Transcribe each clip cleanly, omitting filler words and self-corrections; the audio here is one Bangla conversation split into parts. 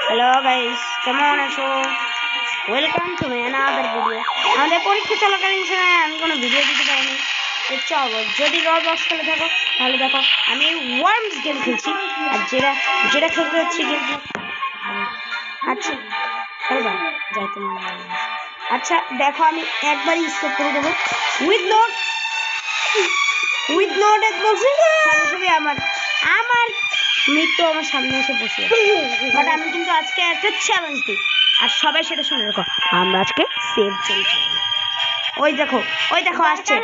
হ্যালো গাইস, কেমন আছো? Welcome to another video. আমাদের পরীক্ষা চলাকালীন সময় আমি কোনো ভিডিও দিতে পারিনি। তো চলো, যদি রবলক্স খেলে থাকো তাহলে দেখো আমি ওয়ার্মস গেম খেলছি, আর যেটা যেটা খেলতে হচ্ছে কিন্তু আচ্ছা খেলবা যাইতে মনে হয় না। আচ্ছা দেখো, আমি একবারই স্কেপ করে দেবো উইথ নো ডেথ বলছি, সাথে সাথে আমার মৃত্যু আমার সামনে এসে বসে। বাট আমি কিন্তু আজকে একটা চ্যালেঞ্জ দিই, আর সবাই সেটা শুনে রাখো। আমরা আজকে সেফ জোন যাব। ওই দেখো আসছে।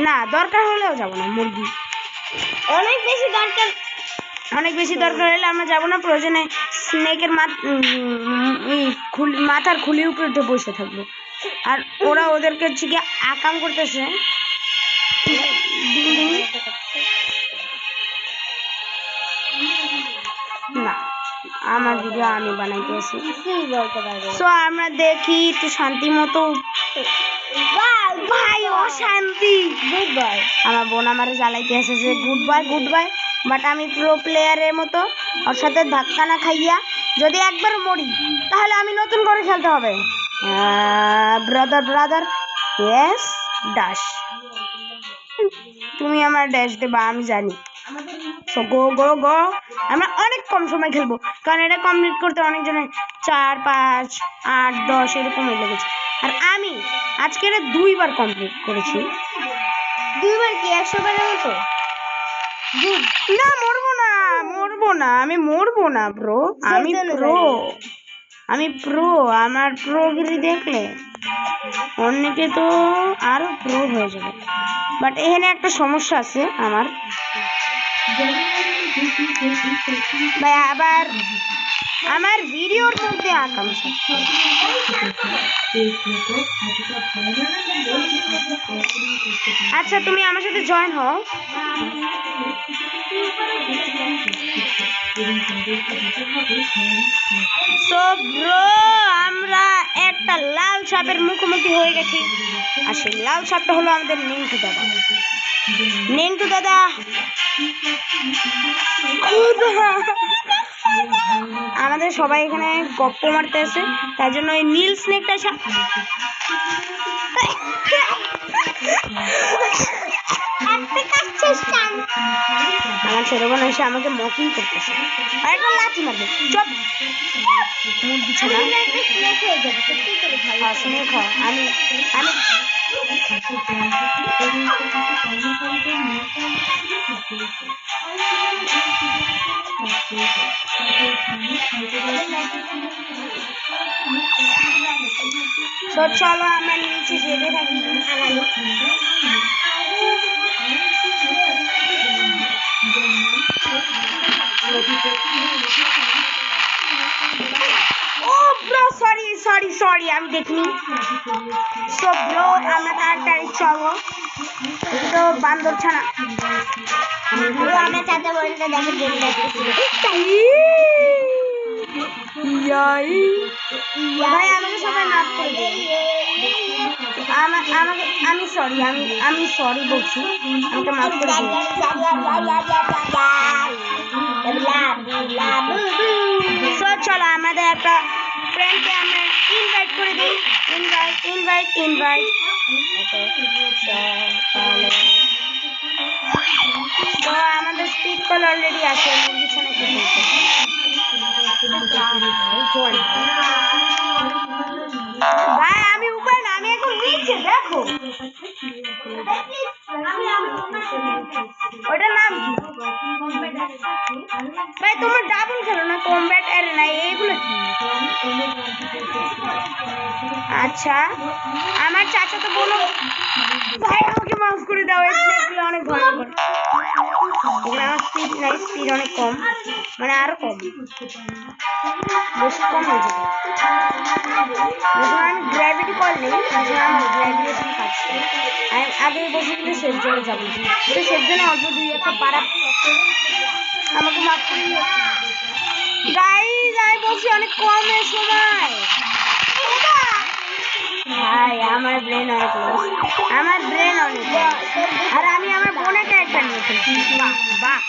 না, দরকার হলেও যাবো না। মুরগি অনেক বেশি দরকার হলে আমরা যাবো না। প্রয়োজনে স্নেকের মাথার খুলির উপরে উঠে বসে থাকবো। আর ওরা ওদেরকে হচ্ছে কি আকাম করতেছে। না, আমার ভিডিও আমি বানাইতে আছি। সো আমরা দেখি একটু শান্তি মতো। ভাই অশান্তি। Good bye. আমার বোন আমারে জ্বালাইতে এসেছে গুড বাই। বাট আমি প্রো প্লেয়ারের মতো ওর সাথে ধাক্কা না খাইয়া যদি একবার মরি তাহলে আমি নতুন করে খেলতে হবে। Brother yes dash. তুমি আমার ড্যাশ দেবা আমি জানি। সো গো। আমরা অনেক কম সময় খেলবো, কারণ এটা কমপ্লিট করতে অনেকজনের 4, 5, 8, 10 এরকম লেগেছে। আর আমি আজকে 2বার কমপ্লিট করেছি। 2বার কি 100 বারের মতো? না, মরবো না, আমি মরবো না ব্রো। আমি প্রো। আমার প্রোগিরি দেখলে অনেকে তো আরো প্রো হয়ে যাবে। বাট এখানে একটা সমস্যা আছে আমার ভাই, আবার আমার ভিডিওর মধ্যে আকাঙ্ক্ষা। আচ্ছা, তুমি আমার সাথে জয়েন হও। সো ব্রো, আমরা একটা লাল সাপের মুখোমুখি হয়ে গেছি, আর সেই লাল সাপটা হলো আমাদের নেংটু দাদা। আমাদের সবাই এখানে গপ্প মারতে আছে, তাই জন্য ওই নীল স্নেকটা আমার ছোট বোন এসে আমাকে মকিং করতেছে, আর একটা লাঠি মারবে। চপ মুরগি ছাড়া স্নেক হয়। আমি চলো আমরা নিচে যেতে থাকি। ও ব্রো, সরি আমি দেখিনি। সো ব্রো, আমরা তাড়াতাড়ি চলো, তো বান্দর ছানা। আমরা চাচা বলতে দেখো ভাই, আমাকে সবাই মাফ করে দেবে। আমি সরি বলছি, আমাকে মাফ করে দেবে। চলো আমাদের একটা ফ্রেন্ডকে আমরা ইনভাইট করে দিই। ইনভাইট। তো আমাদের স্পিড কল অলরেডি আছে। মুরগি ছানা কি ভাই, আমি উপায় না, আমি এখন নিচে দেখো। ওটার নাম কি ভাই? তোমার ডাবল খেলো না, কমব্যাট এরিনা, এইগুলো কি? আচ্ছা, আমার চাচা তো বলো ভাই, আমাকে মাফ করে দাও। এই স্নেকগুলো অনেক ভয়ঙ্কর। আমার স্পিড অনেক কম, মানে আরো কম, বেশি কম হয়ে যাবে। আমি গ্র্যাভিটি কল নেই, আমার গ্র্যাভিটেশন পাচ্ছি। আগে বসে কিন্তু সেফ জোনে যাবো, কিন্তু সেফ জোনে অল্প 2-1টা পারা। আমাকে মাফ করে গাইজ, আমি বলছি অনেক কমের সময়। ভাই, আমার ব্রেন অনেক, আর আমি আমার বোনের ক্যারেক্টার নিয়ে খেলছি। বাহ,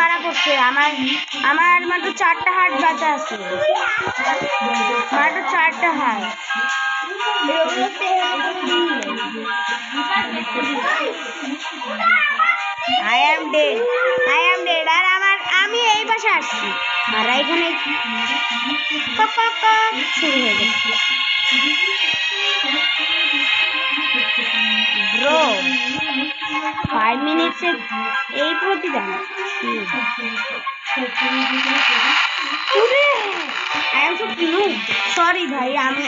পারা করছে। আমার আমার মাত্র 4টা হার্ট বাঁচা আছে, মাত্র 4টা heart. I am dead, I am dead. আর আমি এই পাশে আসছি আর এখানে শুরু হয়ে গেছে। ব্রো 5 মিনিটসে এই প্রতিদান। I am so cute, sorry ভাই। আমি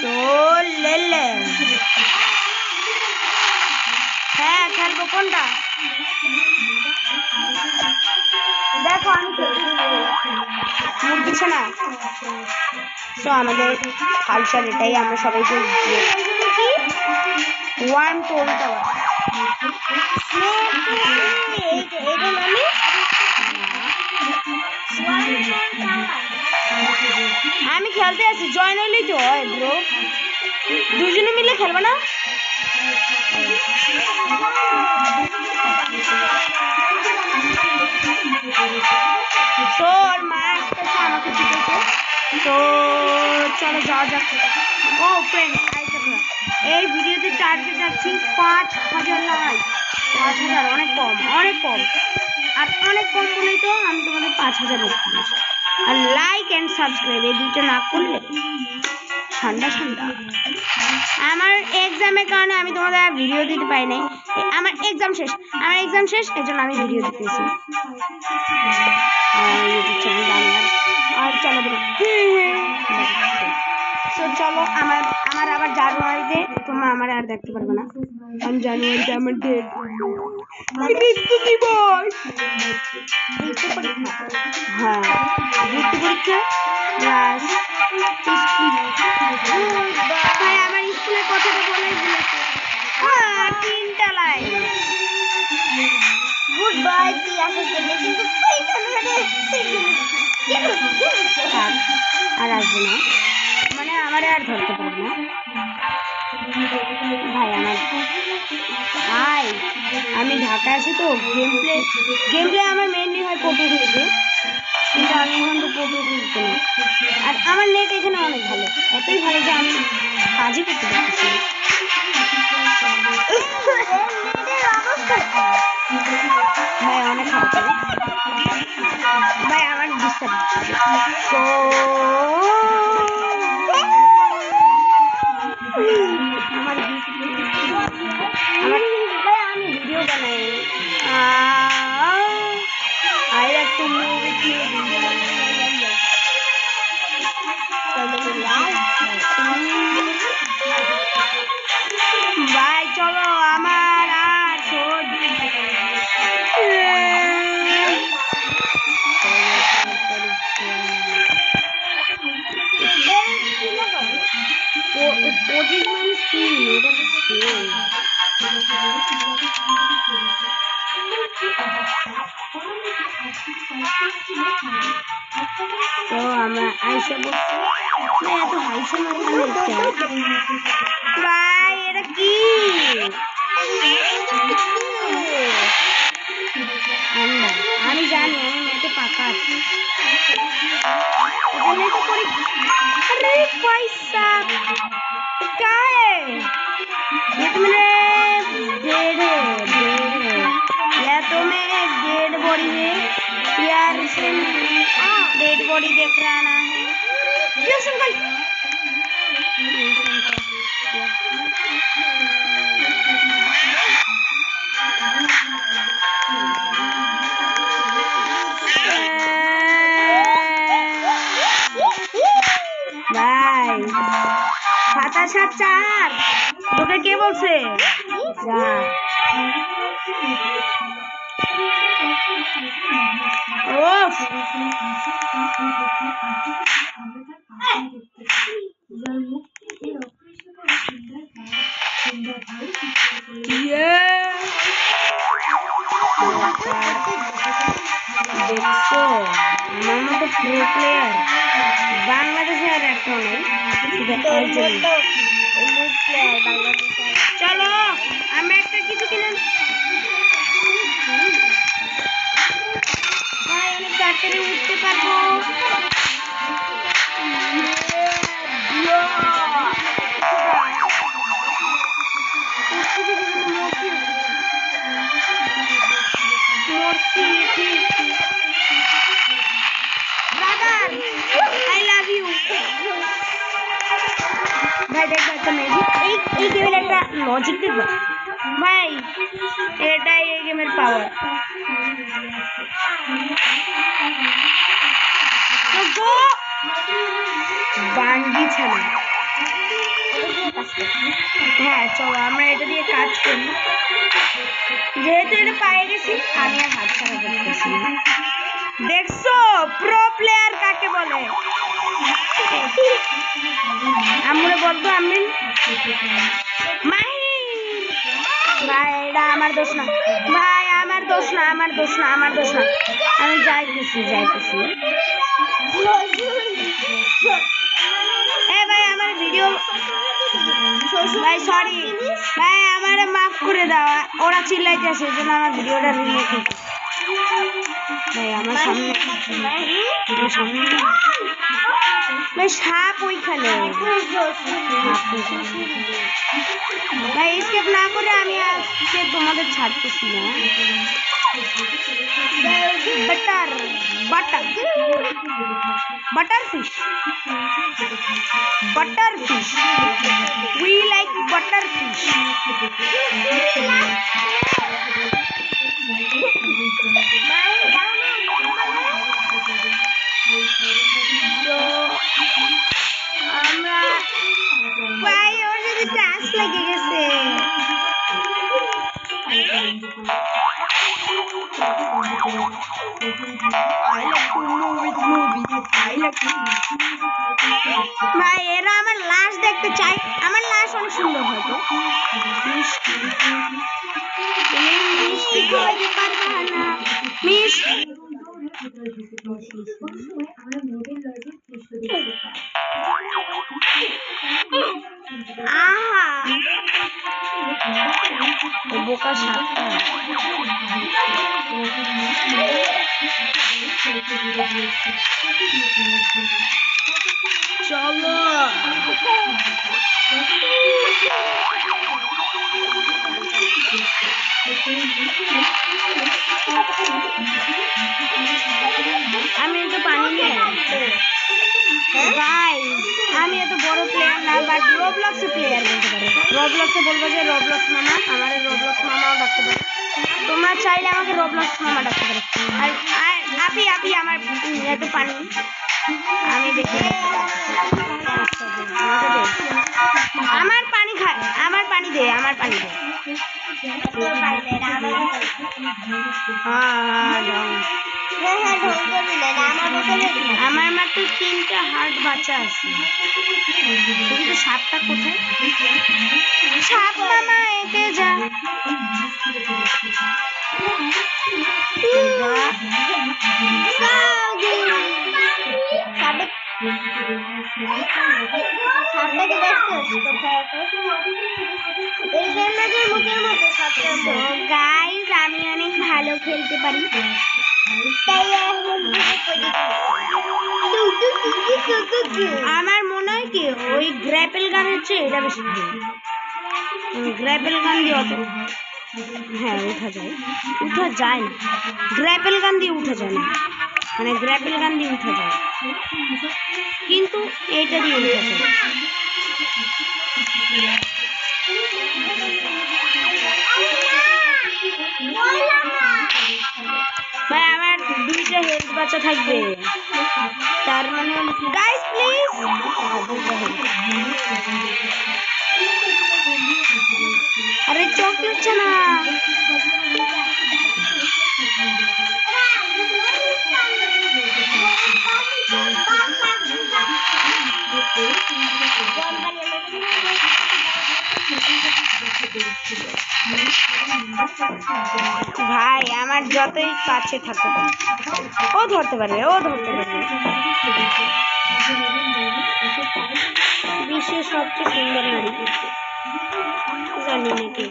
তো লেলে। হ্যাঁ খেলবো, কোনটা দেখো? আমি মুখ দিচ্ছে না। তো আমাদের কালচার এটাই, আমরা সবাইকে ওয়ান টোল টাওয়ার। আমি খেলতে আছি, জয়েন হইলেই তো হয় ব্রো। দুজনে মিলে খেলবো না? তোর মা আসতেছে আমাকে দিতে। তো চলো যাওয়া যাক। ও ফ্রেন্ড, এই ভিডিওতে টার্গেট রাখছি 5000 লাইক। 5000 অনেক কম, অনেক কম। আর অনেক কম বলেই তো আমি তোমাদের 5000 দিয়েছি। আর লাইক অ্যান্ড সাবস্ক্রাইব এই দুটো না করলে ঠান্ডা ঠান্ডা। আমার এক্সামের কারণে আমি তোমাদের ভিডিও দিতে পারি নাই। আমার এক্সাম শেষ, এই জন্য আমি ভিডিও দিতেছি। আর চলো তো চলো, আমার আবার জানুয়ারিতে তোমরা আমার আর দেখতে পারবে না, কারণ জানুয়ারিতে আমার ডেট মৃত্যু দিবস। হ্যাঁ মৃত্যু পরীক্ষা প্লাস ভাই আমার স্কুলের কথাটা বলে দিয়েছে। 3টা লাইন গুড বাই তুই আসার জন্য, কিন্তু আর আসবে না, মানে আমার আর ধরতে পারবে না ভাই। ভাই আমি ঢাকা আছি তো, গেম প্লে আমার মেনলি হয় পটু খেলতে, কিন্তু আমি এখন তো পটু খেলতে না। আর আমার নেট এখানে অনেক ভালো, এতই ভালো যে আমি কাজই করতে পারতেছি। ভাই অনেক খারাপ ভাই, আমার ডিস্টার্ব। তো আমি ভিডিও বানাই। I like to move with you. ভাই চলো, আমার আর তো আমরা আইসা বলছি এত হাইসা ভাই, এটা কি? আমি জানি আমি মেয়েতে পাকা আছি। अरे भाई साहब क्या है ये? तो मेरे डेड है या तो मैं डेड बॉडी है यार, डेड बॉडी देख रहा ना है। ভাই 27-4 তোকে কে বলছে? যা ওফ দেখছো আমার মতো প্রো প্লেয়ার বাংলাদেশে আর একটা নেই, চলো আমরা একটা কিছু কিনে তাড়াতাড়ি উঠতে পারবো। Brother I love you. ভাই দেখো একটা ম্যাজিক, এই গেমের একটা লজিক দেখবো ভাই, এটাই এই গেমের পাওয়ার। বান্ডি ছাড়া হ্যাঁ চলো আমরা এটা দিয়ে কাজ করি, যেহেতু এটা পায়ে গেছি আমি আর হাত ছাড়া করতেছি। দেখছো প্রো প্লেয়ার কাকে বলে? আমরা বলবো আমিন ভাই, এটা আমার দোষ না ভাই, আমার দোষ না, আমার দোষ না, আমার দোষ না। আমি যাইতেছি। এ ভাই আমার ভিডিও ভাই, সরি ভাই, আমার মাফ করে দাও। ওরা চিল্লাইতেছে জন্য আমার ভিডিওটা রিমেক হচ্ছে। ভাই আমার সামনে ভাই সাপ ওইখানে, ভাই স্কেপ না করে আমি আজকে তোমাদের ছাড়তেছি না। Butter fish we like butter fish. আমরা ভাই ওর যদি টাচ লেগে গেছে, ভাই এরা আমার লাশ দেখতে চাই, আমার লাশ অনেক সুন্দর হয়তো। মিষ্টি খাইতে পারবা না মিষ্টি। আহা বোকা সাপটা। চলো আমি তো পানি নেই ভাই, আমি এত বড় প্লেয়ার না, বাট রোবলক্সে প্লেয়ার বলতে পারো। রোবলক্সে বলবো যে রোবলক্স মামা, আমার রোবলক্স মামাও ডাকতে পারো, তোমরা চাইলে আমাকে রোবলক্স মামা ডাকতে পারো। আর আপি আমার এত পানি আমি দেখি, আমার পানি খায়, আমার পানি দে। আমার মাত্র 3টা হার্ট বাচ্চা আছে, কিন্তু সাপটা কোথায়? সাপ মামা এতে যা। গাইস আমি অনেক ভালো খেলতে পারি, আমার মনে হয় কি ওই গ্র্যাপেল গান হচ্ছে এটা বেশি ভালো। গ্র্যাপেল গান দিয়ে অত হ্যাঁ উঠা যায় না, গ্র্যাপেল গান দিয়ে উঠা যায় না, মানে গ্র্যাপেল গান দিয়ে উঠা যায় কিন্তু এইটা দিয়ে উঠা যায়। ভাই আমার 2টা হেলথ বাচ্চা থাকবে, তার মানে গাইস প্লিজ আরে চকলেট না ভাই, আমার যতই কাছে থাকো ও ধরতে পারবে, বিশ্বের সবচেয়ে সুন্দর নারী। জানি নাকি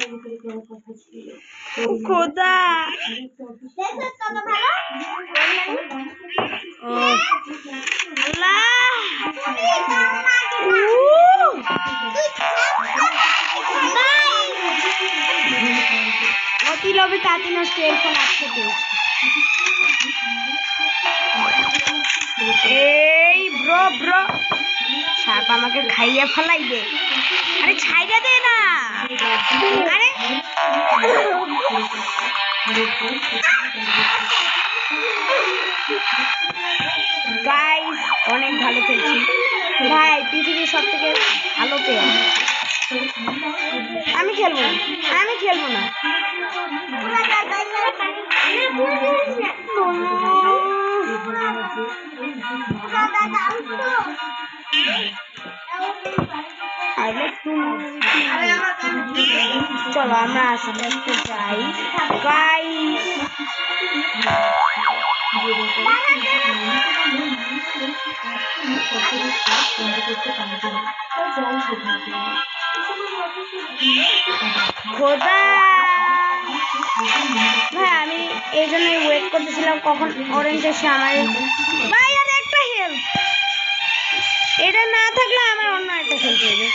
খোদা অতি লোভে তাঁতি নষ্ট এরকম আসতে পেরেছি। এই ব্রো ব্রো সাপ আমাকে খাইয়ে ফেলাইবে। আরে ছাইড়া দে না। আরে গাইস অনেক ভালো খেলছি ভাই, পৃথিবীর সব থেকে ভালো প্লেয়ার। আমি খেলবো না, আমি খেলবো না। চলো আমরা আস্তে আস্তে যাই গাইস। খোদা ভাই আমি এই জন্যই ওয়েট করতেছিলাম কখন অরেঞ্জ এসে আমার ভাই আর একটা হেল্প। এটা না থাকলে আমার অন্য একটা খেলতে হবে,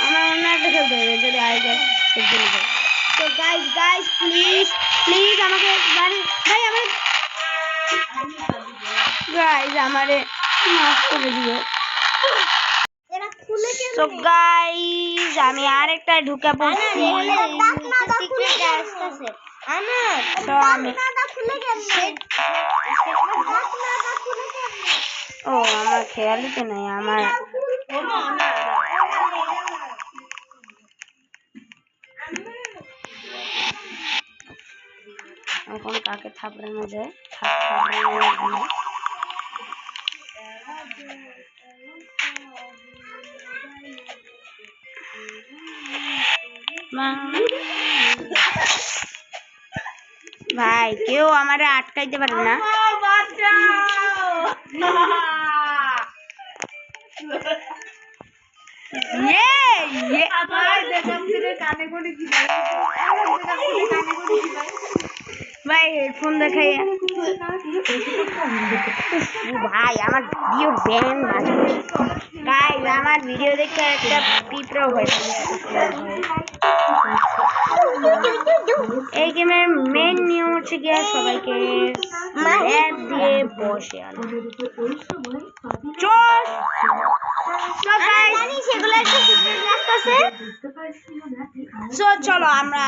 আমার অন্য একটা খেলতে হবে যদি আগে খেলতে হবে। তো গাইস গাইস প্লিজ প্লিজ আমাকে ভাই আমার গাইস আমারে মাফ করে দিও। তো গাইস আমি আরেকটা ঢুকে পড়ছি। তো আমি ও আমার খেয়ালই তো নাই আমার। এখন কাকে থাপড়ানো যায়? ভাই কেউ আমারে আটকাইতে পারে না। ভাই হেডফোন দেখাই ভাই আমার ভিডিও ব্যান গাইস, আমার ভিডিও দেখে একটা পিঁপড়া হয়েছে। এই গেমের মেন নিয়ম হচ্ছে কি সবাইকে ম্যাপ দিয়ে বসে আনো। চলো আমরা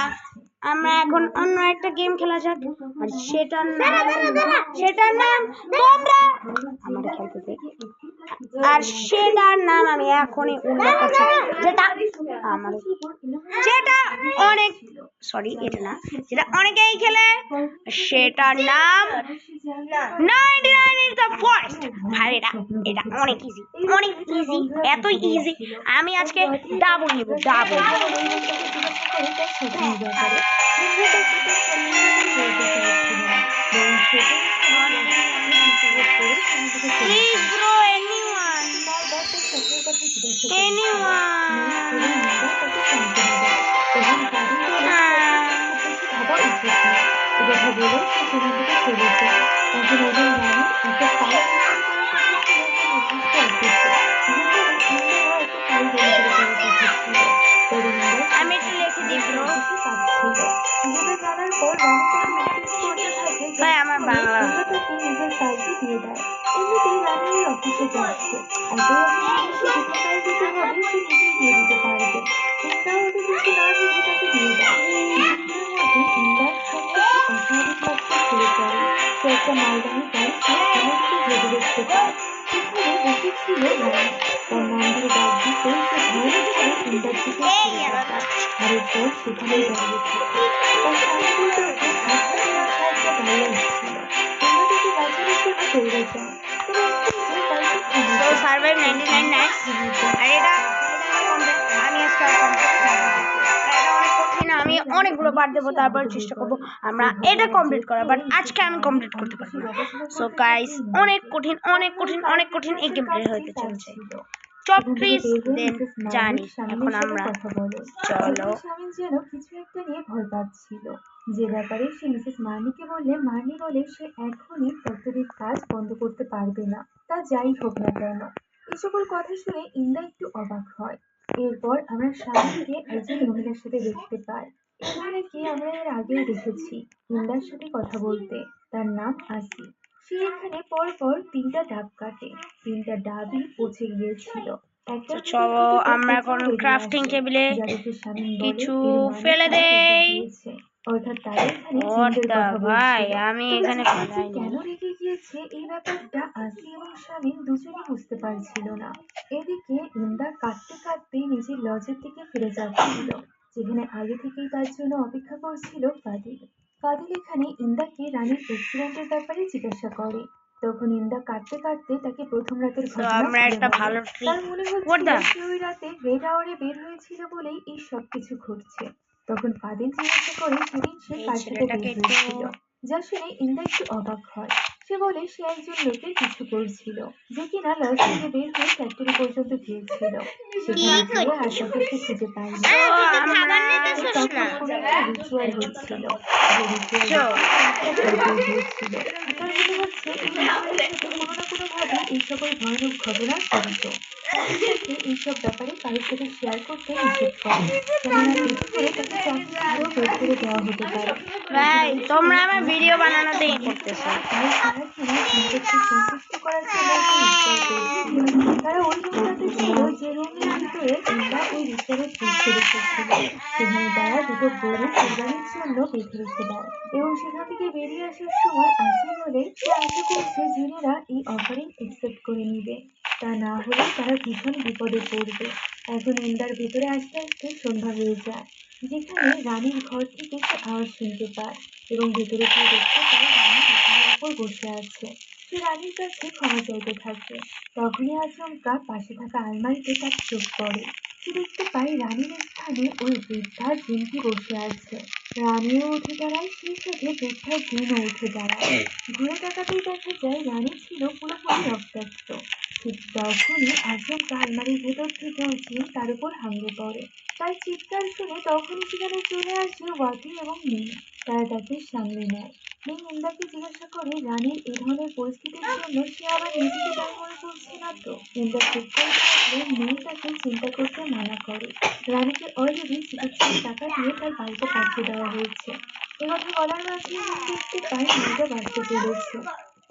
এখন অন্য একটা গেম খেলা যাক, আর সেটার নাম তোমরা আমার খেলতে চাই, আর সেটার নাম আমি এখনই উল্লেখ করছি, যেটা অনেক এটা না যেটা অনেকেই খেলে, সেটার নাম 99 is the forest। ভাই এটা অনেক ইজি, অনেক ইজি, এত ইজি আমি আজকে ডাবল নিব, ডাবল। Please bro, আমি একটু লিখে দিই ব্রো। ভাই আমার বাংলা সার্ভাইভ 99 নাইটস। আর এটা আমি আজকে অনেক কঠিন, আমি অনেকগুলো পার্ট দেবো, তারপর চেষ্টা করবো আমরা এটা কমপ্লিট করার, বাট আজকে আমি কমপ্লিট করতে পারবো না। সো গাইস অনেক কঠিন অনেক কঠিন অনেক কঠিন এই গেমটা হতে চলছে। স্টপ প্লিজ দেন জানি এখন আমরা চলো। স্বামী যেন কিছু একটা নিয়ে ভয় পাচ্ছিল, যে ব্যাপারে সে মিসেস মার্নিকে বললে মার্নি বলে সে এখনই ফ্যাক্টরির কাজ বন্ধ করতে পারবে না, তা যাই হোক না কেন। এই সকল কথা শুনে ইন্দা একটু অবাক হয়। এরপর আমরা স্বামীকে একজন মহিলার সাথে দেখতে পাই। এই মহিলাকে আমরা এর আগেও দেখেছি ইন্দার সাথে কথা বলতে। তার নাম আসি। সে এখানে পরপর 3টা ডাব কাটে। 3টা ডাবই পচে গিয়েছিল। তো চলো আমরা এখন ক্রাফটিং টেবিলে কিছু ফেলে দেই। অর্থাৎ তারা এখানে What জিনদের the কথা ভাই, বলছিল। আমি তবে এখানে আসি ফেলাই কেন নাই। রেগে গিয়েছে এই ব্যাপারটা আসি এবং শামিন দুজনেই বুঝতে পারছিল না। এদিকে ইন্দা কাঁদতে কাঁদতে নিজের লজের দিকে ফিরে যাচ্ছিল, যেখানে আগে থেকেই তার জন্য অপেক্ষা করছিল ফাদিল। ফাদিল এখানে ইন্দাকে রানীর অ্যাক্সিডেন্টের ব্যাপারে জিজ্ঞাসা করে। তখন ইন্দা কাঁদতে কাঁদতে তাকে প্রথম রাতের তো ঘটনা আমরা খুলে একটা বলে। ভালো ট্রিক তার মনে হচ্ছিল সে ওই রাতে রেড আওয়ারে বের হয়েছিল বলেই এই সব কিছু ঘটছে। তখন ফাদিল জিজ্ঞাসা করে সেদিন সে এই কার সাথে ছেলেটাকে বের একটু হয়েছিল, যা শুনে ইন্দা একটু অবাক হয়। সে বলে সে একজন লোকের পিছু করছিল, যে কিনা লজ থেকে বের হয়ে ফ্যাক্টরি পর্যন্ত গিয়েছিল। সেখানে গিয়ে আর তাকে সে খুঁজে পায়নি। তো আমরা তখন কোনো একটা রিচুয়াল হচ্ছিল, যে রিচুয়াল গিয়েছিল। তার মনে হচ্ছে এই রিচুয়ালের সাথে কোনো না কোনো ভাবে এই সকল ভয়ানক ঘটনা জড়িত। তাকে এইসব ব্যাপারে কারোর সাথে শেয়ার করতে নিষেধ করে, কেননা এতে করে তাকে চাকরি থেকেও বের করে দেওয়া হতে পারে। ভাই তোমরা আমার ভিডিও বানানো থেকে করতেছো। সন্তুষ্ট করার জন্য একটা রিচুয়াল করেছিল। তারা ওই রুমটাতে ছিল যে রুমের ভিতরে ইন্দা ওই রিচুয়ালের দৃশ্য দেখেছিল। সেখানে তারা দুটো গরু কোরবানির জন্য বেঁধে রেখে দেয় এবং সেখান থেকে বেরিয়ে আসার সময় আসি বলে সে আশা করছে জিনেরা এই অফারিং একসেপ্ট করে নিবে, তা না হলে তারা ভীষণ বিপদে পড়বে। এখন ইন্দার ভেতরে আসতে আসতে সন্ধ্যা হয়ে যায়, যেখানে রানীর ঘর থেকে সে আওয়াজ শুনতে পায় এবং ভেতরে গিয়ে দেখতে পায় রানী বিছানার উপর বসে আছে। সে রানীর কাছে ক্ষমা চাইতে থাকে। তখনই আচমকা পাশে থাকা আলমারিতে তার চোখ পড়ে। সে দেখতে পায় রানীর স্থানে ওই বৃদ্ধা জিনটি বসে আছে। রানীও উঠে দাঁড়ায়, সেই সাথে বৃদ্ধা জিনও উঠে দাঁড়ায়। ঘুরে তাকাতেই দেখা যায় রানী ছিল পুরোপুরি রক্তাক্ত। ঠিক তখনই আচমকা আলমারির ভেতর থেকে ওই জিন তার উপর হামলে পড়ে। তার চিৎকার শুনে তখনই সেখানে চলে আসে ওয়াকি এবং মিম। তারা তাকে সামলে নেয়। মিম ইন্দাকে জিজ্ঞাসা করে রানীর এই ধরনের পরিস্থিতির জন্য সে আবার নিজেকে দায়ী মনে করছে না তো। ইন্দা চুপ করে থাকলে মিম তাকে চিন্তা করতে মানা করে। রানীকে অলরেডি চিকিৎসার টাকা দিয়ে তার বাড়িতে পাঠিয়ে দেওয়া হয়েছে। এ কথা বলার মাঝে মিম দেখতে পায় মেয়েটা বাড়তে চলেছে।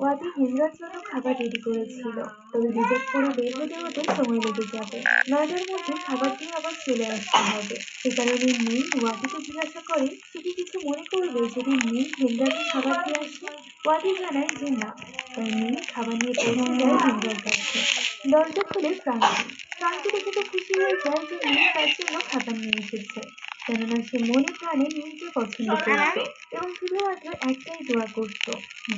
ওয়াদি হিমরার জন্য খাবার রেডি করেছিল, তবে রিজার্ভ করে বের হতে হতে সময় লেগে যাবে। 9টার মধ্যে খাবার দিয়ে আবার চলে আসতে হবে। এ কারণে মিম ওয়াদিকে জিজ্ঞাসা করে সে কি কিছু মনে করবে যদি মিম হিমরাকে খাবার দিয়ে আসে। ওয়াদি জানায় যে না। তাই মিম খাবার নিয়ে পৌঁছে যায় হিমরার কাছে। দরজা খুলে ফ্রাঙ্কি। ফ্রাঙ্কি দেখে তো খুশি হয়ে যায় যে মিম তার জন্য খাবার নিয়ে এসেছে, কেননা সে মনে প্রাণে মিমকে পছন্দ করত এবং শুধুমাত্র একটাই দোয়া করত,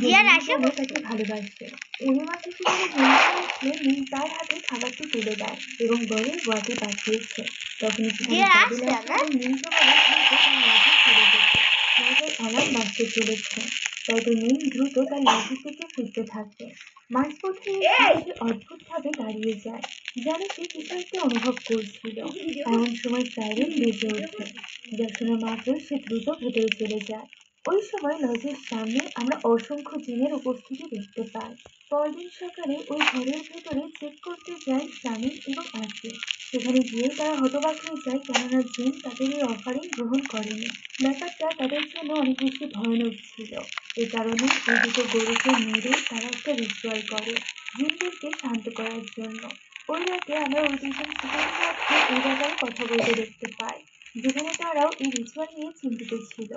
যে মিম যেন তাকে ভালোবাসে। এরই মাঝে সেখানে হিমশিম আসলে মিম তার হাতে খাবারটি তুলে দেয় এবং বলে ওয়াদি পাঠিয়েছে। তখন সেখানে ফাদিল আসে এবং মিমকে বলে দ্রুত তার লজে ফিরে যেতে। 9টার অ্যালার্ম বাজতে চলেছে, তাই তো মিম দ্রুত তার লজের দিকে ফিরতে থাকে। মাঝপথে এসে সে অদ্ভুতভাবে দাঁড়িয়ে যায়, যেন সে কিছু একটা অনুভব করছিল। এমন সময় সাইরেন বেজে ওঠে, যা শোনা মাত্রই সে দ্রুত ভেতরে চলে যায়। ওই সময় লজের সামনে আমরা অসংখ্য জিনের উপস্থিতি দেখতে পাই। পরদিন সকালে ওই ঘরের ভেতরে চেক করতে যায় শামিল এবং আসিফ। সেখানে গিয়ে তারা হতবাক হয়ে যায়, কেননা জিন তাদের এই অফারিং গ্রহণ করেনি। ব্যাপারটা তাদের জন্য অনেক বেশি ভয়ানক ছিল। এ কারণে এই দুটো গরুকে মেরে তারা একটা রিচুয়াল করে জিনদেরকে শান্ত করার জন্য। ওই রাতে আমরা ওই দুজন সিকিউরিটি এই ব্যাপারে কথা বলতে দেখতে পাই, যেখানে তারাও এই রিচুয়াল নিয়ে চিন্তিত ছিল।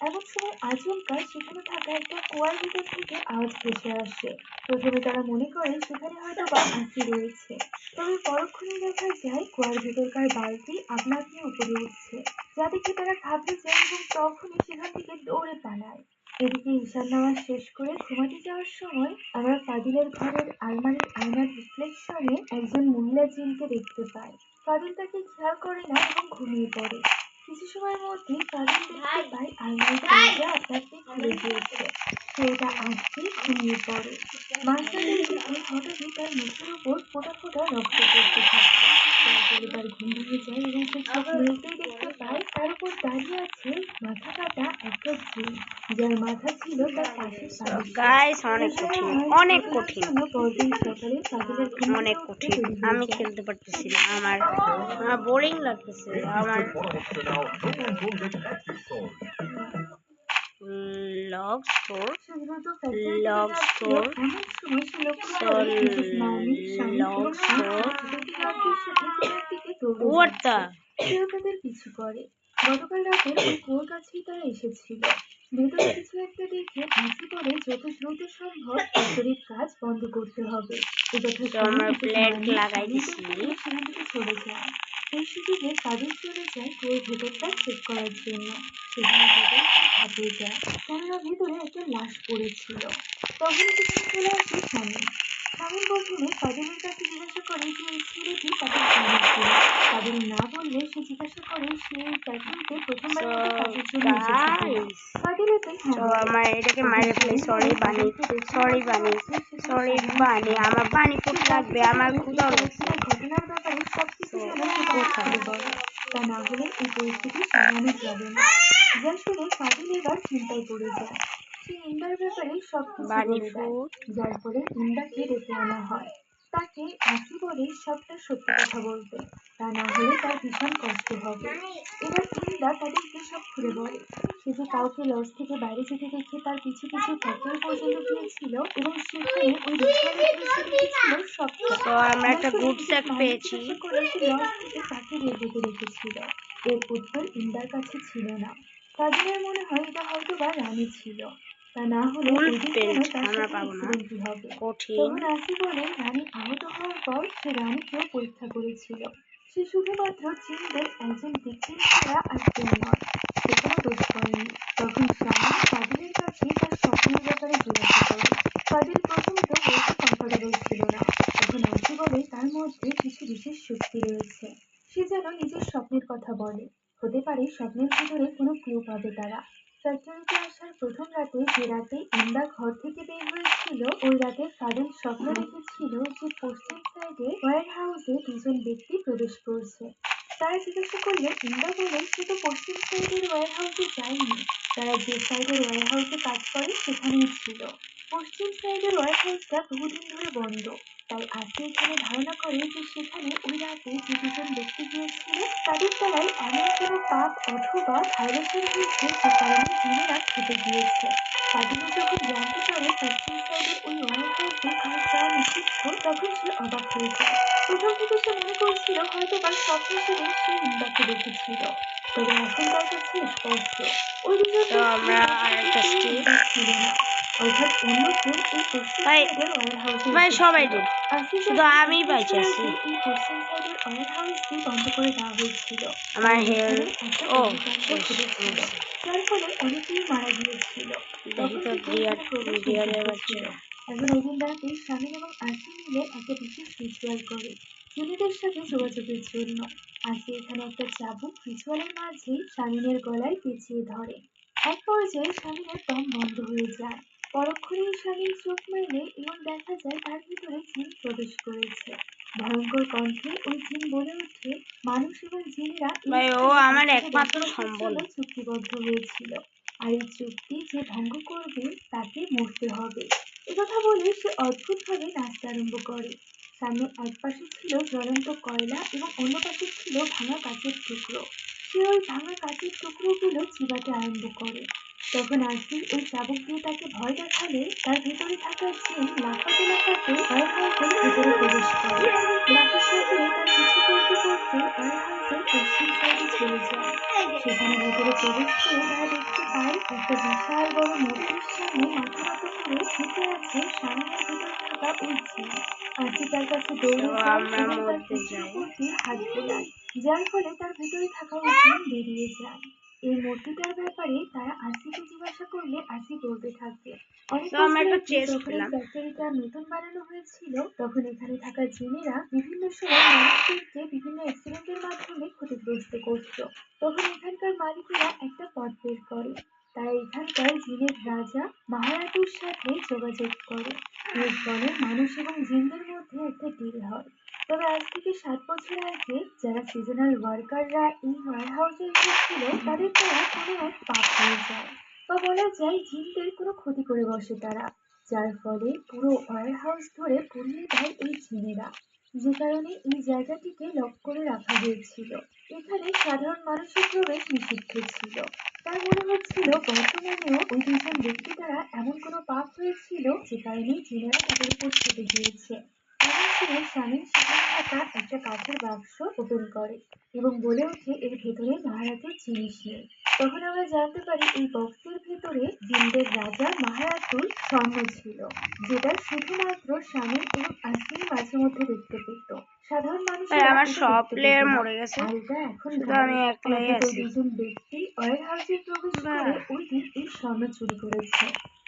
এমন সময় আচমকা সেখানে থাকা একটা কুয়ার ভিতর থেকে আওয়াজ ভেসে আসে। প্রথমে তারা মনে করে সেখানে হয়তো বা আসি রয়েছে, তবে পরক্ষণেই দেখা যায় কুয়ার ভেতরকার বালতি আপনা আপনি উপরে উঠছে, যা দেখে তারা ঘাবড়ে যায় এবং তখনই সেখান থেকে দৌড়ে পালায়। এদিকে ঈশান নামাজ শেষ করে ঘুমাতে যাওয়ার সময় আমরা ফাদিলের ঘরের আলমারির আয়নার রিফ্লেকশনে একজন মহিলা জিনকে দেখতে পাই। ফাদিল তাকে খেয়াল করে না এবং ঘুমিয়ে পড়ে। কিছু সময়ের মধ্যেই ফাদিল দেখতে পায় আলমারির দরজা আপনা আপনি খুলে গিয়েছে। সে এটা আটকে ঘুমিয়ে পড়ে। মাঝরাতের দিকে হঠাৎই তার মুখের উপর ফোঁটা ফোঁটা রক্ত পড়তে থাকে। তারপরে তার ঘুম ভেঙে যায় এবং সে চোখ মেলতেই দেখতে পায় তার উপর দাঁড়িয়ে আছে মাথা কাটা একটা জিন, যার মাথা ছিল তার পাশের বালিশে। গাইস অনেক কঠিন, অনেক কঠিন, পরদিন সকালে ফাদিলের ঘুম অনেক থেকে উঠতে কঠিন। দেরি হয়ে আমি যায়। খেলতে পারতেছি না, আমার বোরিং লাগতেছে। আমার লগ স্টোর, সে দ্রুত ফ্যাক্টরি থেকে লগ যাচ্ছিল, স্টোর, এমন সময় সে লক্ষ্য করে মিসেস নাওমি, শামীম লগ এবং স্টোর, সিকিউরিটি গার্ডদের সাথে কোণার দিকে দৌড়ে হোয়াট যাচ্ছে। দা, সেও তাদের পিছু করে। গতকাল রাতে ওই কুয়োর কাছেই তারা এসেছিল। ভেতরে কিছু একটা দেখে আঁচি পড়ে যত দ্রুত সম্ভব ফ্যাক্টরির কাজ বন্ধ করতে হবে। এ কথা তো শুনে আমার মিসেস প্লেট নাওমি লাগাই শামীমকে দিছি। নিয়ে সেখান থেকে সরে যায়। এই সুযোগে ফাদিল চলে যায় কুয়োর ভেতরটা চেক করার জন্য। সেখানে তাদের ঘাবড়ে যায়, কেননা ভেতরে একটা লাশ পড়েছিল। তখন সেখানে চলে আসে শামীম। শামীম প্রথমে ফাদিলের কাছে জিজ্ঞাসা করে যে এই ছেলেটি তাদের গ্রামের ছিল। ফাদিল না বললে সে জিজ্ঞাসা করে সে এই ফ্যাক্টরিতে প্রথমবারের মতো কাজের জন্য এসেছে কিনা। গাইস ফাদিল এতে হ্যাঁ তো বলে। আমার এটাকে তখন মাইরে ফেলে। শামীম সরি বলে বানি, ফাদিলকে দেখে সরি মনে বানি, হচ্ছে সেখানে সরি সাধারণ বানি, ছিল না। আমার পানি সে ফুট তাকে লাগবে, আমার যেভাবে ক্ষুধাও এই লাগছে। কয়েকদিনের ঘটনার ব্যাপারে সবকিছু তো যেন সে তাকে কোথায় খুলে বলে, তা না হলে এই পরিস্থিতি সামলানো যাবে না। যা শুনে ফাদিল এবার চিন্তায় পড়ে যায়। সে ইন্দার ব্যাপারে সবকিছু বানি বলে দেয়, ফুট, যার ফলে ইন্দাকে ডেকে আনা হয়। তাকে আসি বলে সবটা সত্যি কথা বলতে, তা না হলে তার ভীষণ কষ্ট হবে। এবার ইন্দা তাদেরকে সব খুলে বলে। সে যে কাউকে লজ থেকে বাইরে যেতে দেখে তার পিছু পিছু ফ্যাক্টরি পর্যন্ত গিয়েছিল এবং সেখানে ওই রিক্সাওয়ালার দৃশ্য দেখেছিল সবটা। তো আমরা যা একটা শুনে গুড মিসেস স্যাক নাওমি পেয়েছি। জিজ্ঞাসা করে সে লজ থেকে কাকে বের হতে রেখেছিল। এর উত্তর ইন্দার কাছে ছিল না। ফাজিলের মনে হয় এটা হয়তো বা রানী ছিল, তা না হলে ফুল ওই দিন কেন প্রিন্ট তার আমরা সাথে পাবো না, অ্যাক্সিডেন্ট হবে। কঠিন। তখন আসি বলেন রানী আহত হওয়ার পর সে রানীকেও পরীক্ষা করেছিল। সে শুধুমাত্র জিনদের একজন ভিকটিম ছাড়া আর কেউ নয়, সে কোনো দোষ করেনি। তখন শামীম ফাজিলের কাছে তার স্বপ্নের ব্যাপারে জিজ্ঞাসা করে। ফাজিল প্রথমে তো বলতে কমফোর্টেবল ছিল না। তখন আসি বলে তার মধ্যে কিছু বিশেষ শক্তি রয়েছে। সে যেন নিজের স্বপ্নের কথা বলে। হতে পারে স্বপ্নের ভিতরে কোনো ক্লু পাবে তারা। ফ্যাক্টরিতে আসার প্রথম রাতে, যে রাতে ইন্দা ঘর থেকে বের হয়েছিল, ওই রাতে ফাদিল স্বপ্ন দেখেছিল যে পশ্চিম সাইডে ওয়্যার হাউসে দুজন ব্যক্তি প্রবেশ করছে। তারা জিজ্ঞাসা করলে ইন্দা বলেন সে তো পশ্চিম সাইডের ওয়্যার হাউসে যায়নি, তারা যে সাইডের ওয়্যার হাউসে কাজ করে সেখানেই ছিল। পশ্চিম সাইডের ওয়্যার হাউসটা বহুদিন ধরে বন্ধ, তাই আসি এখানে ধারণা করে যে সেখানে ওই রাতে যে দুজন ব্যক্তি গিয়েছিল তাদের দ্বারাই এমন কোনো পাপ অথবা ভাইরাসের হয়েছে যে কারণে জিনেরা খেতে গিয়েছে। ফাদিলও যখন জানতে পারে পশ্চিম সাইডের ওই ওয়ার হাউসে কাজ যাওয়া নিষিদ্ধ, তখন সে অবাক হয়ে যায়। প্রথম থেকে সে মনে করছিল হয়তো বা স্বপ্নে সেদিন সে ইন্দাকে দেখেছিল, তবে এখন তার কাছে স্পষ্ট ওই দুজন তো আমরা আরেকটা স্টিক, ছিল না, অর্থাৎ অন্য কেউ এই পশ্চিম ভাই সাইডের ওয়ার হাউসে ভাই সবাই এসেছিল। ডিড, আসি শুধু জানে আমি পাইছি ইন্টেনশনালি আছি। এই পশ্চিম সাইডের ওয়ার হাউসটি বন্ধ করে দেওয়া হয়েছিল, আমার কারণ হেল, এখানে একটা ও অগ্নিকাণ্ড শেষ, ঘটেছিল, যার ফলে অনেকেই মারা গিয়েছিল। দেখি তখন তো থেকে ডিয়ার, এখানে প্রবেশ ডিয়ারের নিষিদ্ধ বাচ্চা। ছিল। এখন ওই দিন রাতে শামীম এবং আসি মিলে একটা বিশেষ রিচুয়াল করে জিনেদের সাথে যোগাযোগের জন্য। আসি এখানে একটা চাবুক রিচুয়ালের মাঝেই শামীমের গলায় পেঁচিয়ে ধরে। এক পর্যায়ে শামীমের দম বন্ধ হয়ে যায়। পরক্ষণেই শামীম চোখ মেলে এবং দেখা যায় তার ভিতরে জিন প্রবেশ করেছে। ভয়ঙ্কর কণ্ঠে ওই জিন বলে ওঠে, মানুষ এবং জিনেরা এই ভাই ও স্থানে আমার ১০০ একমাত্র বছরের সম্বল। জন্য চুক্তিবদ্ধ হয়েছিল, আর এই চুক্তি যে ভঙ্গ করবে তাকে মরতে হবে। একথা বলে সে অদ্ভুতভাবে নাচতে আরম্ভ করে। সামনে এক পাশে ছিল জ্বলন্ত কয়লা এবং অন্য পাশে ছিল ভাঙা কাচের টুকরো। সে ওই ভাঙা কাচের টুকরোগুলো চিবাতে আরম্ভ করে। তখন আসি ওই চাবুক দিয়ে তাকে ভয় দেখালে তার ভেতরে থাকা জিন লাফাতে লাফাতে ওয়ার হাউসের ভেতরে প্রবেশ করে। বাকির সাথে তার পিছু করতে করতে ওয়ার হাউসের পশ্চিম সাইডে চলে যায়। সেখানে ভেতরে প্রবেশ করে তারা দেখতে পায় একটা বিশাল বড় মূর্তির সামনে মাথা নত করে ঝুঁকে আছে সামনের ভেতরে থাকা ওই জিন। আসি তার কাছে তো দৌড়ে যায় আমরা এবং তার মধ্যে পিঠের যাই। উপর দিয়ে হাত বোলায়, যার ফলে তার ভেতরে থাকা ওই জিন বেরিয়ে যায়। এই মূর্তিটার ব্যাপারে তারা আসিকে জিজ্ঞাসা করলে আসি বলতে থাকে, অনেক তো আমরা বছর একটা আগে চেস্ট যখন এই পেলাম। ফ্যাক্টরিটা নতুন বানানো হয়েছিল, তখন এখানে থাকা জিনেরা বিভিন্ন সময় মানুষদেরকে বিভিন্ন অ্যাক্সিডেন্টের মাধ্যমে ক্ষতিগ্রস্ত করত। তখন এখানকার জিনের রাজা মাহারাতুর সাথে যোগাযোগ করে। এর ফলে মানুষ এবং জিনদের মধ্যে একটা ডিল হয়। তবে আজ থেকে 7 বছর আগে যারা সিজনাল ওয়ার্কাররা এই ওয়্যারহাউসে এসেছিল তাদের দ্বারা কোনো এক পাপ হয়ে যায়, বা বলা যায় জিনদের কোনো ক্ষতি করে বসে তারা, যার ফলে পুরো ওয়্যারহাউস ধরে পুড়িয়ে দেয় এই জিনেরা, যে কারণে এই জায়গাটিকে লক করে রাখা হয়েছিল। এখানে সাধারণ মানুষের প্রবেশ নিষিদ্ধ ছিল। তার মনে হচ্ছিল বর্তমানেও ওই দুজন ব্যক্তি দ্বারা এমন কোনো পাপ হয়েছিল যে কারণে জিনেরা তাদের উপর চেপে গিয়েছে। এমন সময় শামীম সেখানে থাকা একটা কাঠের বাক্স ওপেন করে এবং বলে ওঠে এর ভেতরে মাহারাতুর জিনিস নেই। তখন আমরা জানতে পারি এই বক্সের ভেতরে জিনদের রাজা মাহারাতুর স্বর্ণ ছিল, যেটা শুধুমাত্র শামীম এবং আসমিন মাঝে মধ্যে দেখতে পেত। সাধারণ ভাই মানুষেরা আমার এটা সব দেখতে প্লেয়ার পেত না। মরে গেছে, আর এটা এখন শুধু ভালো। আমি একলাই অথচ আছি। দুজন ব্যক্তি ওয়্যারহাউসে প্রবেশ না, করে ওই দিন এই স্বর্ণ চুরি করেছে।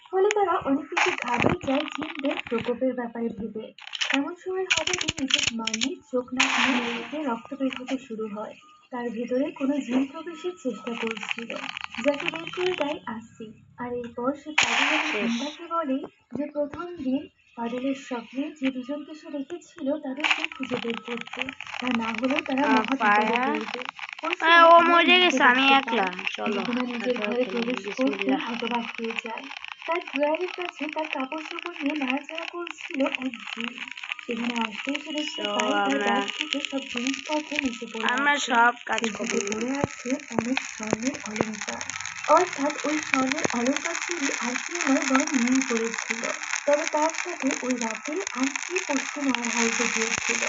ফলে তারা অনেক বেশি ঘাবড়ে যায় জিনদের প্রকোপের ব্যাপারে ভেবে। এমন সময় হঠাৎই মিসেস মার্নির চোখ নাক মুখ থেকে রক্ত বের হতে শুরু হয়। তার ভেতরে কোনো জিন প্রবেশের চেষ্টা করছিল, যাকে বের করে দেয় আসি। আর এরপর সে পাদুল এবং শেষ। ইন্দাকে বলে যে প্রথম দিন পাদুলের স্বপ্নে যে দুজনকে সে দেখেছিল তাদেরকে খুঁজে বের করতে, তা না হলেও তারা মহা বিপদে পায়া পড়বে। ওই হ্যাঁ, সময় ও আমরা মরে মিমকে গেছে, আমি দেখতে একলা। পাই। চলো মিমুনা নিজের তারপরে ঘরে খেলি, প্রবেশ করতেই বিসমিল্লাহ। হতবাক হয়ে যায়। তার ড্রয়ারের কাছে তার কাপড় চোপড় নিয়ে নাড়াচাড়া করছিল এক জিন। সেখানে আসতেই সে দেখতে তো পায় তার আমরা ব্যাগ থেকে সব জিনিসপত্র নিচে পড়ে আমরা আছে। সব কাজ সেখানে করি। পড়ে আছে অনেক স্বর্ণের অলংকার। অর্থাৎ ওই স্বর্ণের অলংকারগুলি আর্কিয়ানয় বরং মিল করেছিল। তবে তার সাথে ওই রাতে আন্টি পশ্চিম ওয়ারহাউসে গিয়েছিল।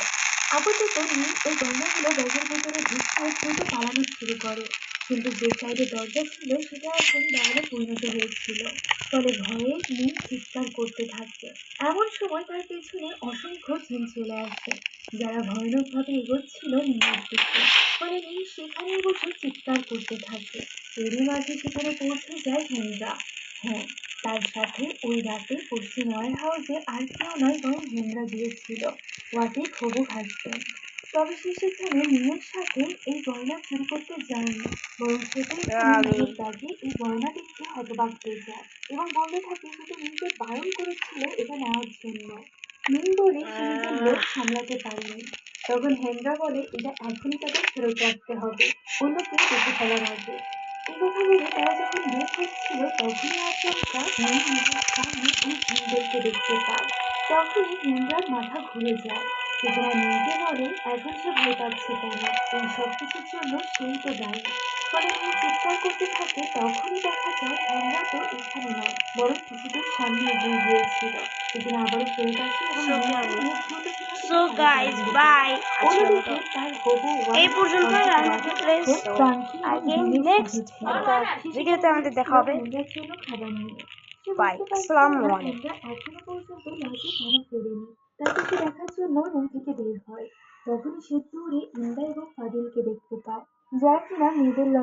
আপাতত নীল ওই গয়নাগুলো ব্যাগের ভেতরে ঢুকিয়ে দ্রুত পালানো শুরু করে। কিন্তু যে সাইডে দরজা ছিল সেটা এখন দেওয়ালে পরিণত হয়েছিল। ফলে ভয়ে নীল চিৎকার করতে থাকে। এমন সময় তার পেছনে অসংখ্য জিন চলে আসে, যারা ভয়ানকভাবে এগোচ্ছিল নীলের দিকে। ফলে নীল সেখানেই বসে চিৎকার করতে থাকে। এরই মাঝে সেখানে পৌঁছে যায় হেমরা। হ্যাঁ, তার সাথে ওই রাতে পশ্চিম ওয়ারহাউসে আর কেউ নয় বরং হেমরা গিয়েছিল, ওয়াতির হবু হাসবেন্ড। তবে সে সেখানে নীলের সাথে এই গয়না চুরি করতে যায়নি, বরং সেটাই এখানে আমি নিজের ব্যাগে এই গয়না দেখতে হতবাক হয়ে যায় এবং বলতে থাকে সে তো নীলকে বারণ করেছিল এটা নেওয়ার জন্য। নীল বলে সে নিজের লোভ সামলাতে পারেনি। তখন হেমরা বলে এটা এখনই তাদের ফেরত রাখতে হবে, অন্য কেউ দেখে ফেলার আগে। এই কথা বলে তারা যখন বের হচ্ছিল তখনই আচমকা নীল নিজের সামনে ওই জিনদেরকে দেখতে পায়। তখনই হেমরার মাথা ঘুরে যায়। সেখানে নীলকে বলে এখন সে ভয় পাচ্ছে কেন, এই সব কিছুর জন্য সেই তো দায়ী। ফলে নীল চিৎকার করতে থাকে। তখনই দেখা যায় হেমরা তো এখানে নয়, বরং কিছুদূর সামনে এগিয়ে গিয়েছিল। সেখানে আবারও ফেরত আসে এবং সো নীলকে নিয়ে দ্রুত সেখান থেকে পালাতে গাইস আরম্ভ করে। বাই, আজকের মতো অন্যদিকে তার হবু এই ওয়াইফ পর্যন্তই অর্থাৎ রান্না ওয়াতির প্লেস। এখন সো ক্রান্তি এবং আগেন জিনের সাথে নেক্সট ছিল। সে সেখানে ভিডিওতে আমাদের দেখা গিয়েছিল হবে। হেমরার জন্য খাবার নিয়ে। সে বাই, বুঝতে পারছিল আসসালামু না আলাইকুম। হেমরা এখনো পর্যন্ত লজে কেন ফেরেনি। তাকে সে দেখার জন্য রুম থেকে বের হয়। তখনই সে দূরে ইন্দা এবং ফাদিলকে দেখতে পায়, যারা কিনা মেয়েদের লজে